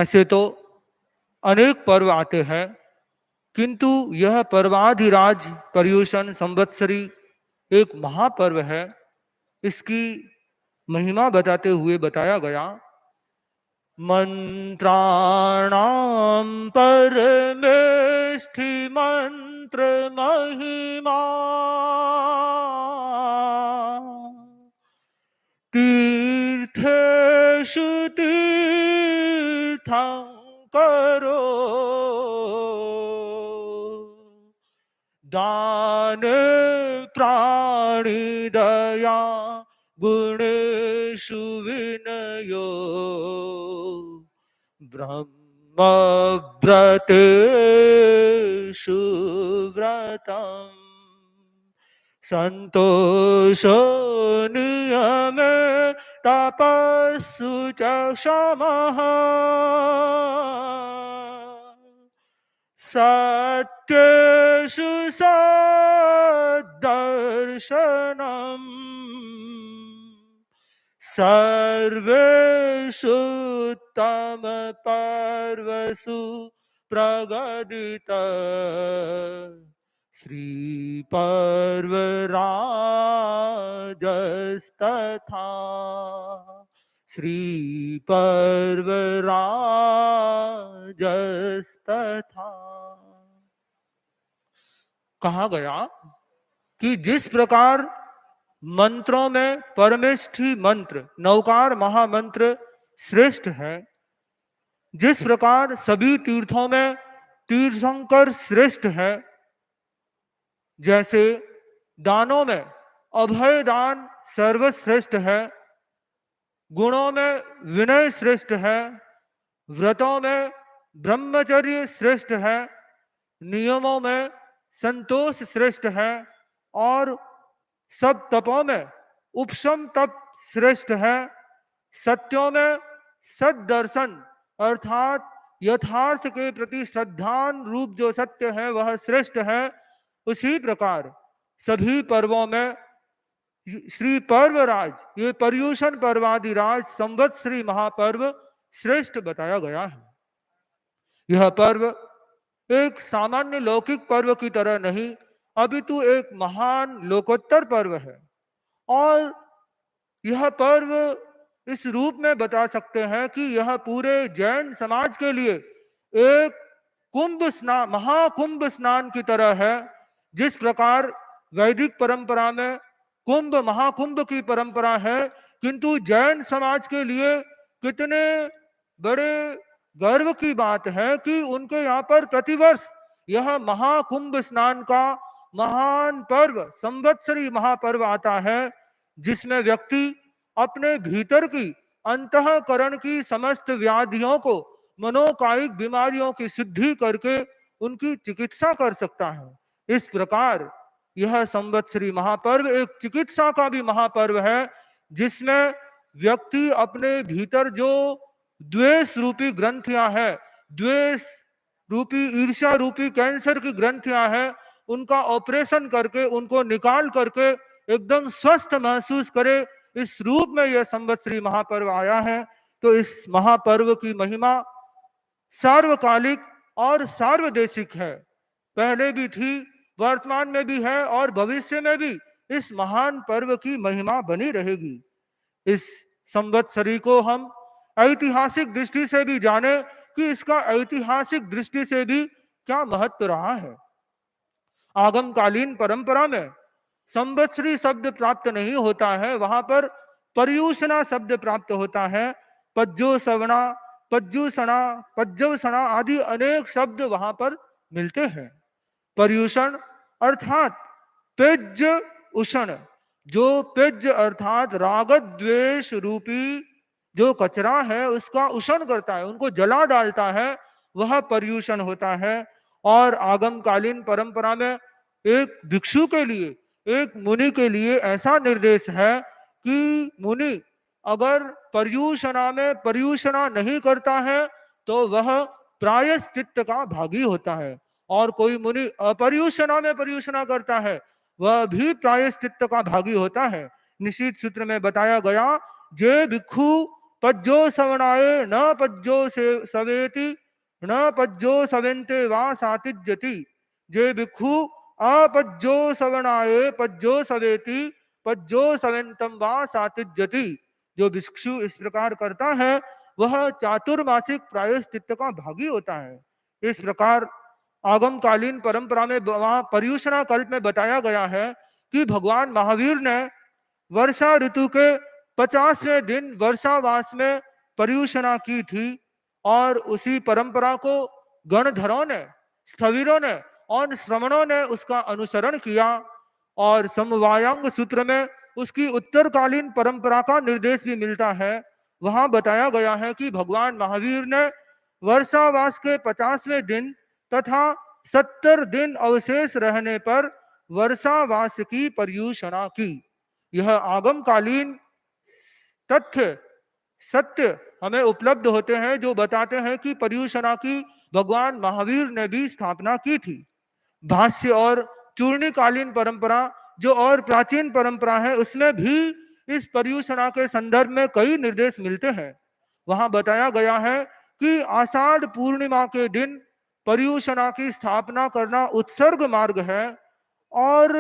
ऐसे तो अनेक पर्व आते हैं, किंतु यह पर्वाधिराज पर्युषण संवत्सरी एक महापर्व है। इसकी महिमा बताते हुए बताया गया, मंत्राणाम परमेष्ठि मंत्र महिमा तीर्थेषु तीर्थंकरो दान प्राणिदया गुणेषु विनयो ब्रह्मव्रतेषु व्रतम् संतोषो नियमे तपस्सु च क्षमः सत्येषु सद्दर्शनम् सर्वेषु उत्तमपर्वसु प्रगदित श्रीपर्वराजस्तथा श्रीपर्वराजस्तथा। कहा गया कि जिस प्रकार मंत्रों में परमेष्ठी मंत्र नौकार महामंत्र श्रेष्ठ है, जिस प्रकार सभी तीर्थों में तीर्थंकर श्रेष्ठ है, जैसे दानों में अभय दान सर्वश्रेष्ठ है, गुणों में विनय श्रेष्ठ है, व्रतों में ब्रह्मचर्य श्रेष्ठ है, नियमों में संतोष श्रेष्ठ है और सब तपों में उपशम तप श्रेष्ठ है, सत्यों में सद्दर्शन अर्थात यथार्थ के प्रति श्रद्धान रूप जो सत्य है वह श्रेष्ठ है, उसी प्रकार सभी पर्वों में श्री पर्वराज ये पर्युषण पर्वादिराज संवत्सरी महापर्व श्रेष्ठ बताया गया है। यह पर्व एक सामान्य लौकिक पर्व की तरह नहीं, अपितु एक महान लोकोत्तर पर्व है। और यह पर्व इस रूप में बता सकते हैं कि यह पूरे जैन समाज के लिए एक कुंभ स्नान महाकुंभ स्नान की तरह है। जिस प्रकार वैदिक परंपरा में कुंभ महाकुंभ की परंपरा है, किंतु जैन समाज के लिए कितने बड़े गर्व की बात है कि उनके यहाँ पर प्रतिवर्ष यह महाकुंभ स्नान का महान पर्व संवत्सरी महापर्व आता है, जिसमें व्यक्ति अपने भीतर की अंतःकरण की समस्त व्याधियों को मनोकायिक बीमारियों की सिद्धि करके उनकी चिकित्सा कर सकता है। इस प्रकार यह संवत्सरी महापर्व एक चिकित्सा का भी महापर्व है, जिसमें व्यक्ति अपने भीतर जो द्वेष रूपी ग्रंथियां हैं, द्वेष रूपी ईर्ष्या रूपी कैंसर की ग्रंथियां हैं, उनका ऑपरेशन करके उनको निकाल करके एकदम स्वस्थ महसूस करे, इस रूप में यह संवत्सरी महापर्व आया है। तो इस महापर्व की महिमा सार्वकालिक और सार्वदेशिक है, पहले भी थी, वर्तमान में भी है और भविष्य में भी इस महान पर्व की महिमा बनी रहेगी। इस संवत्सरी को हम ऐतिहासिक दृष्टि से भी जाने कि इसका ऐतिहासिक दृष्टि से भी क्या महत्व रहा है। आगमकालीन परंपरा में संवत्सरी शब्द प्राप्त नहीं होता है, वहां पर पर्युषणा शब्द प्राप्त होता है। पज्जो सवना, पज्जुसणा, पज्जवसणा आदि अनेक शब्द वहां पर मिलते हैं। पर्युषण अर्थात पेज उषण, जो पेज अर्थात राग द्वेष रूपी जो कचरा है उसका उषण करता है, उनको जला डालता है, वह पर्युषण होता है। और आगमकालीन परंपरा में एक भिक्षु के लिए, एक मुनि के लिए ऐसा निर्देश है कि मुनि अगर पर्युषणा में पर्युषणा नहीं करता है तो वह प्रायश्चित्त का भागी होता है, और कोई मुनि अपर्युषणा में पर्युषणा करता है वह भी प्रायश्चित्त का भागी होता है। निश्चित सूत्र में बताया गया, जे भिक्षु पज्यो सवनाय न पज्यो से सवेति न पज्यो सवेन्ते वा सातिज्यति। जे भिक्षु अपज्यो सवनाय पज्यो सवेति पज्यो सवेन्तम वा सातिज्यति। जो भिक्षु इस प्रकार करता है वह चातुर्मासिक प्रायश्चित्त का भागी होता है। इस प्रकार आगमकालीन परंपरा में वहां पर्यूषणा कल्प में बताया गया है कि भगवान महावीर ने वर्षा ऋतु के 50वें दिन वर्षावास में पर्यूषणा की थी और उसी परंपरा को गणधरों ने, स्थविरों ने और श्रमणों ने उसका अनुसरण किया और समवायांग सूत्र में उसकी उत्तरकालीन परंपरा का निर्देश भी मिलता है। वहां बताया गया है कि भगवान महावीर ने वर्षावास के 50वें दिन तथा 70 दिन अवशेष रहने पर वर्षावास की पर्यूषणा की। यह आगमकालीन तथ्य सत्य हमें उपलब्ध होते हैं जो बताते हैं कि पर्यूषणा की भगवान महावीर ने भी स्थापना की थी। भाष्य और चूर्णीकालीन परंपरा जो और प्राचीन परंपरा है उसमें भी इस पर्यूषणा के संदर्भ में कई निर्देश मिलते हैं। वहां बताया गया है कि आषाढ़ पूर्णिमा के दिन पर्यूषणा की स्थापना करना उत्सर्ग मार्ग है और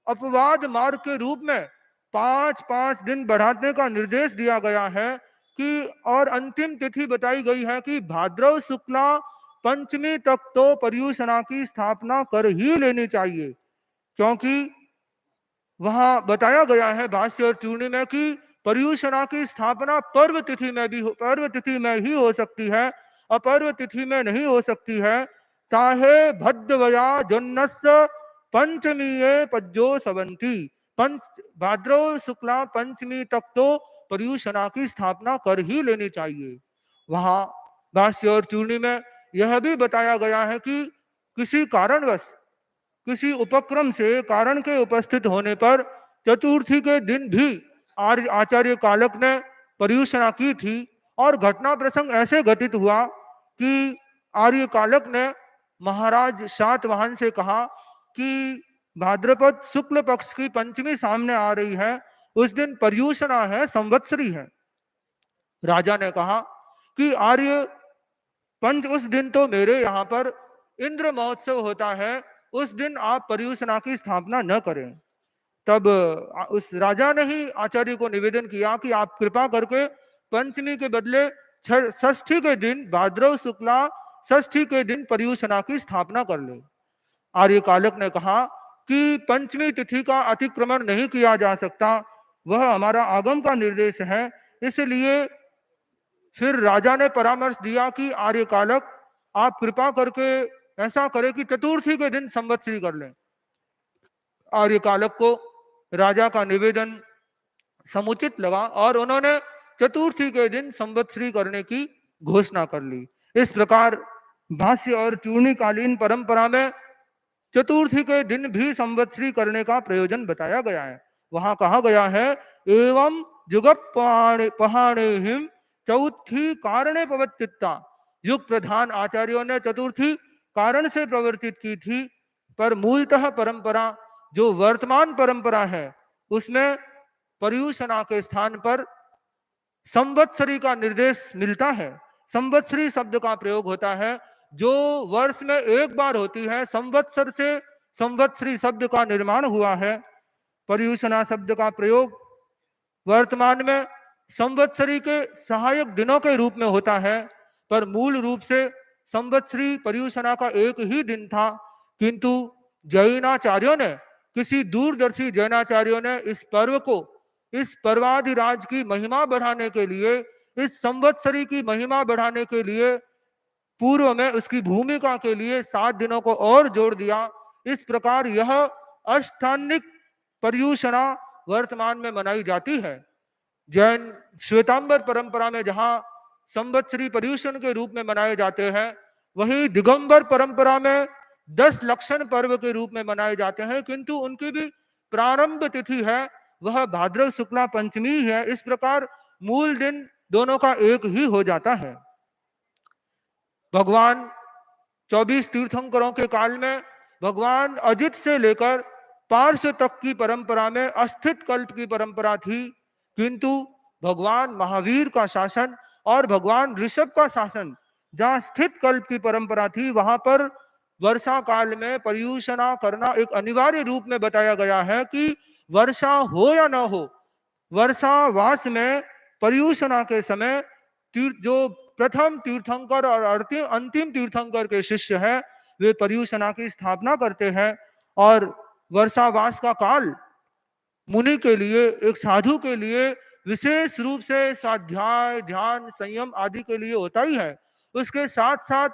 अपवाद मार्ग के रूप में 5-5 दिन बढ़ाने का निर्देश दिया गया है कि और अंतिम तिथि बताई गई है कि भाद्रव शुक्ला पंचमी तक तो पर्यूषणा की स्थापना कर ही लेनी चाहिए, क्योंकि वहां बताया गया है भाष्य और चूर्णी में कि पर्यूषणा की स्थापना पर्व तिथि में ही हो सकती है, अपर्व तिथि में नहीं हो सकती है। ताहे भद्रवया जन्नस्य पंचमी पज्जो सवंती। पंच भाद्रव शुक्ला पंचमी तक तो पर्यूषणा की स्थापना कर ही लेनी चाहिए। वहां भाष्य और चूर्णी में यह भी बताया गया है कि किसी कारणवश किसी उपक्रम से कारण के उपस्थित होने पर चतुर्थी के दिन भी आचार्य कालक ने पर्यूषणा की थी और घटना प्रसंग ऐसे घटित हुआ कि आर्य कालक ने महाराज शातवाहन से कहा कि भाद्रपद शुक्ल पक्ष की पंचमी सामने आ रही है, उस दिन पर्यूषणा है, संवत्सरी है। राजा ने कहा कि आर्य पंच उस दिन तो मेरे यहाँ पर इंद्र महोत्सव होता है, उस दिन आप पर्यूषणा की स्थापना न करें। तब उस राजा ने ही आचार्य को निवेदन किया कि आप कृपा करके पंचमी के बदले षष्ठी के दिन भाद्रव शुक्ला षष्ठी के दिन पर्यूषणा की स्थापना कर ले। आर्य कालक ने कहा कि पंचमी तिथि का अतिक्रमण नहीं किया जा सकता, वह हमारा आगम का निर्देश है। इसलिए फिर राजा ने परामर्श दिया कि आर्य कालक आप कृपा करके ऐसा करें कि चतुर्थी के दिन संवत्सरी कर लें। आर्य कालक को राजा का निवेदन समुचित लगा और उन्होंने चतुर्थी के दिन संवत्सरी करने की घोषणा कर ली। इस प्रकार भाष्य और चूर्णीकालीन परंपरा में चतुर्थी के दिन भी संवत्सरी करने का प्रयोजन बताया गया है। वहां कहा गया है एवं जुगप पहाड़े हिम चौथी कारणे प्रवर्तिता। युग प्रधान आचार्यों ने चतुर्थी कारण से प्रवर्तित की थी, पर मूलतः परंपरा जो वर्तमान परंपरा है उसमें पर्यूषणा के स्थान पर संवत्सरी का निर्देश मिलता है। संवत्सरी शब्द का प्रयोग होता है जो वर्ष में एक बार होती है। संवत्सर से संवत्सरी शब्द का निर्माण हुआ है। पर्यूषणा शब्द का प्रयोग वर्तमान में संवत्सरी के सहायक दिनों के रूप में होता है, पर मूल रूप से संवत्सरी पर्यूषणा का एक ही दिन था। किंतु जैनाचार्यों ने किसी दूरदर्शी जैनाचार्यों ने इस पर्व को, इस पर्वाधिराज की महिमा बढ़ाने के लिए, इस संवत्सरी की महिमा बढ़ाने के लिए पूर्व में उसकी भूमिका के लिए 7 दिनों को और जोड़ दिया। इस प्रकार यह अष्टान्निक पर्यूषणा वर्तमान में मनाई जाती है। जैन श्वेतांबर परंपरा में जहां संवत्सरी पर्यूषण के रूप में मनाए जाते हैं, वहीं दिगंबर परंपरा में 10 लक्षण पर्व के रूप में मनाए जाते हैं, किंतु उनकी भी प्रारंभ तिथि है वह भाद्रव शुक्ला पंचमी है। इस प्रकार मूल दिन दोनों का एक ही हो जाता है। भगवान 24 तीर्थंकरों के काल में भगवान अजित से लेकर पार्श्व तक की परंपरा में अस्थित कल्प की परंपरा थी, किंतु भगवान महावीर का शासन और भगवान ऋषभ का शासन, जहाँ स्थित कल्प की परंपरा थी, वहां पर वर्षा काल में पर्यूषणा करना एक अनिवार्य रूप में बताया गया है कि वर्षा हो या ना हो, वर्षावास में पर्यूषणा के समय जो प्रथम तीर्थंकर और अंतिम तीर्थंकर के शिष्य है, वे पर्यूषणा की स्थापना करते हैं। और वर्षावास का काल मुनि के लिए, एक साधु के लिए विशेष रूप से स्वाध्याय, ध्यान, संयम आदि के लिए होता ही है। उसके साथ साथ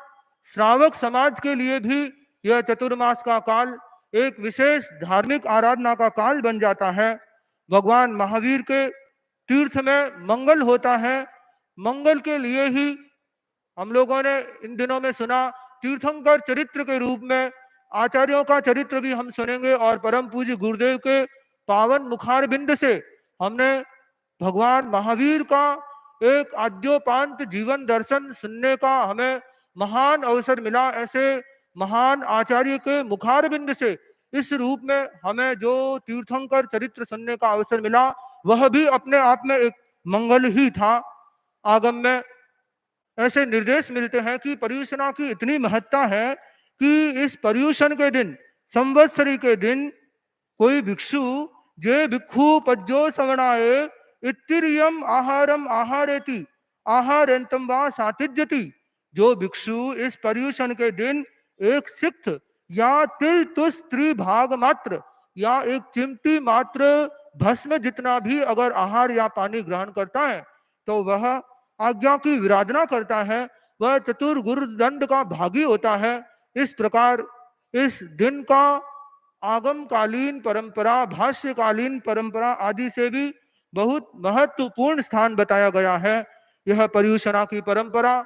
श्रावक समाज के लिए भी यह चतुर्मास का काल एक विशेष धार्मिक आराधना का काल बन जाता है। भगवान महावीर के तीर्थ में मंगल होता है। मंगल के लिए ही हम लोगों ने इन दिनों में सुना, तीर्थंकर चरित्र के रूप में आचार्यों का चरित्र भी हम सुनेंगे और परम पूज्य गुरुदेव के पावन मुखार बिंद से हमने भगवान महावीर का एक आद्योपांत जीवन दर्शन सुनने का हमें महान अवसर मिला। ऐसे महान आचार्य के मुखार बिंद से इस रूप में हमें जो तीर्थंकर चरित्र सुनने का अवसर मिला, वह भी अपने आप में एक मंगल ही था। आगम में ऐसे निर्देश मिलते हैं कि पर्यूषणा की इतनी महत्ता है कि इस पर्यूषण के दिन, संवत्सरी के दिन, कोई भिक्षु जे भिक्षु पज्जो सवणाए इत्तिरियम आहारम आहारेति आहारेंतम वा सातिज्यति, जो भिक्षु इस पर्यूषण के दिन एक सिक्त या तिल तुस त्रिभाग मात्र या एक चिमटी मात्र भस्म जितना भी अगर आहार या पानी ग्रहण करता है तो वह आज्ञा की विराधना करता है, वह चतुर्गुरु दंड का भागी होता है। इस प्रकार इस दिन का आगमकालीन परंपरा, भाष्यकालीन परंपरा आदि से भी बहुत महत्वपूर्ण स्थान बताया गया है। यह पर्यूषणा की परंपरा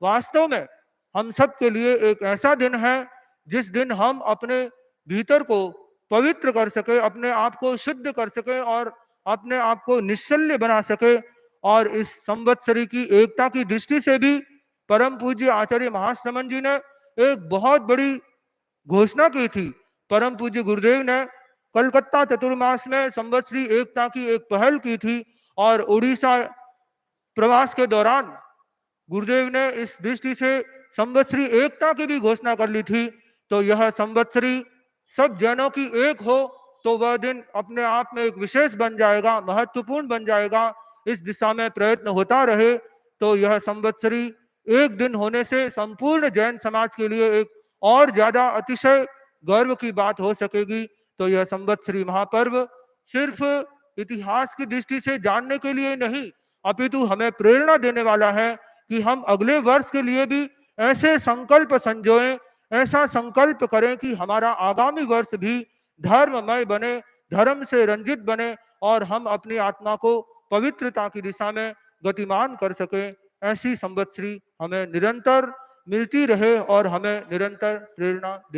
वास्तव में हम सब के लिए एक ऐसा दिन है जिस दिन हम अपने भीतर को पवित्र कर सके, अपने आप को शुद्ध कर सके और अपने आप को निश्चल्य बना सके। और इस संवत्सरी की एकता की दृष्टि से भी परम पूज्य आचार्य महाश्रमण जी ने एक बहुत बड़ी घोषणा की थी। परम पूज्य गुरुदेव ने कलकत्ता चतुर्मास में संवत्सरी एकता की एक पहल की थी और उड़ीसा प्रवास के दौरान गुरुदेव ने इस दृष्टि से संवत्सरी एकता की भी घोषणा कर ली थी। तो यह संवत्सरी सब जैनों की एक हो तो वह दिन अपने आप में एक विशेष बन जाएगा, महत्वपूर्ण बन जाएगा। इस दिशा में प्रयत्न होता रहे तो यह संवत्सरी एक दिन होने से संपूर्ण जैन समाज के लिए एक और ज्यादा अतिशय गर्व की बात हो सकेगी। तो यह संवत्सरी महापर्व सिर्फ इतिहास की दृष्टि से जानने के लिए नहीं, अपितु हमें प्रेरणा देने वाला है कि हम अगले वर्ष के लिए भी ऐसे संकल्प संजोएं, ऐसा संकल्प करें कि हमारा आगामी वर्ष भी धर्ममय बने, धर्म से रंजित बने और हम अपनी आत्मा को पवित्रता की दिशा में गतिमान कर सके। ऐसी संवत्सरी हमें निरंतर मिलती रहे और हमें निरंतर प्रेरणा दे।